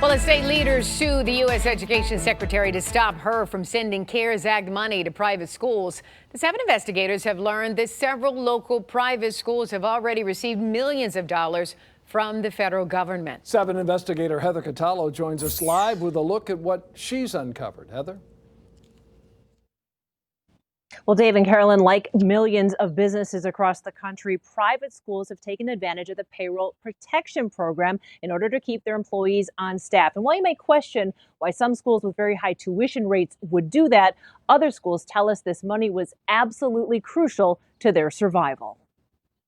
Well, as state leaders sue the U.S. Education Secretary to stop her from sending CARES Act money to private schools, the 7 investigators have learned that several local private schools have already received millions of dollars from the federal government. 7 investigator Heather Catallo joins us live with a look at what she's uncovered. Heather? Well, Dave and Carolyn, like millions of businesses across the country, private schools have taken advantage of the payroll protection program in order to keep their employees on staff. And while you may question why some schools with very high tuition rates would do that, other schools tell us this money was absolutely crucial to their survival.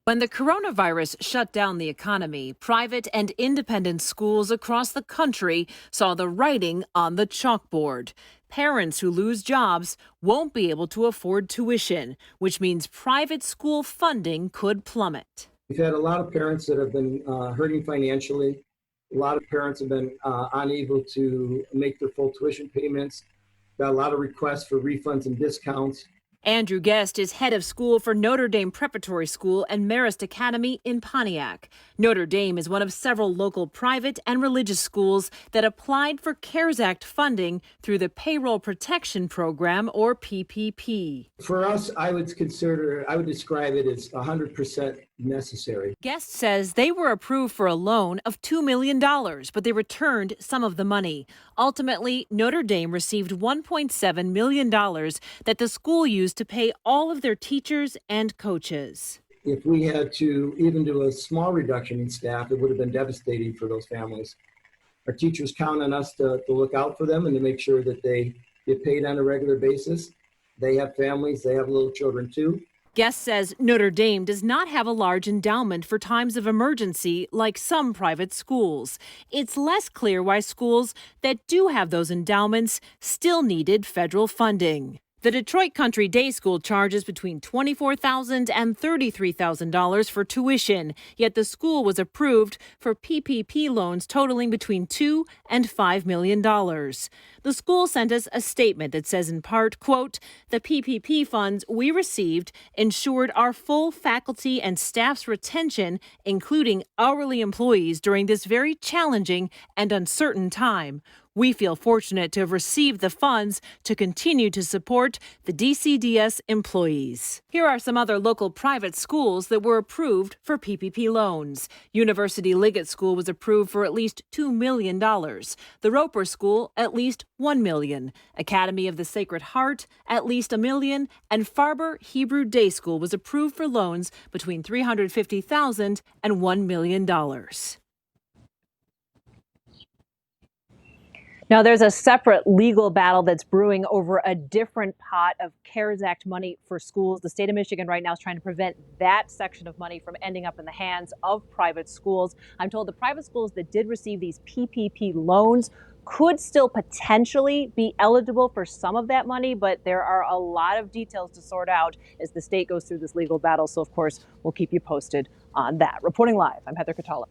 When the coronavirus shut down the economy, private and independent schools across the country saw the writing on the chalkboard. Parents who lose jobs won't be able to afford tuition, which means private school funding could plummet. We've had a lot of parents that have been hurting financially. A lot of parents have been unable to make their full tuition payments. Got a lot of requests for refunds and discounts. Andrew Guest is head of school for Notre Dame Preparatory School and Marist Academy in Pontiac. Notre Dame is one of several local private and religious schools that applied for CARES Act funding through the Payroll Protection Program, or PPP. For us, I would describe it as 100% necessary. Guest says they were approved for a loan of $2 million, but they returned some of the money. Ultimately, Notre Dame received $1.7 million that the school used to pay all of their teachers and coaches. If we had to even do a small reduction in staff, it would have been devastating for those families. Our teachers count on us to look out for them and to make sure that they get paid on a regular basis. They have families, they have little children too. Guest says Notre Dame does not have a large endowment for times of emergency like some private schools. It's less clear why schools that do have those endowments still needed federal funding. The Detroit Country Day School charges between $24,000 and $33,000 for tuition, yet the school was approved for PPP loans totaling between $2 and $5 million. The school sent us a statement that says in part, quote, "The PPP funds we received ensured our full faculty and staff's retention, including hourly employees, during this very challenging and uncertain time. We feel fortunate to have received the funds to continue to support the DCDS employees." Here are some other local private schools that were approved for PPP loans. University Liggett School was approved for at least $2 million. The Roper School, at least $1 million. Academy of the Sacred Heart, at least $1 million. And FARBER Hebrew Day School was approved for loans between $350,000 and $1 million. Now, there's a separate legal battle that's brewing over a different pot of CARES Act money for schools. The state of Michigan right now is trying to prevent that section of money from ending up in the hands of private schools. I'm told the private schools that did receive these PPP loans could still potentially be eligible for some of that money, but there are a lot of details to sort out as the state goes through this legal battle. So, of course, we'll keep you posted on that. Reporting live, I'm Heather Catallo.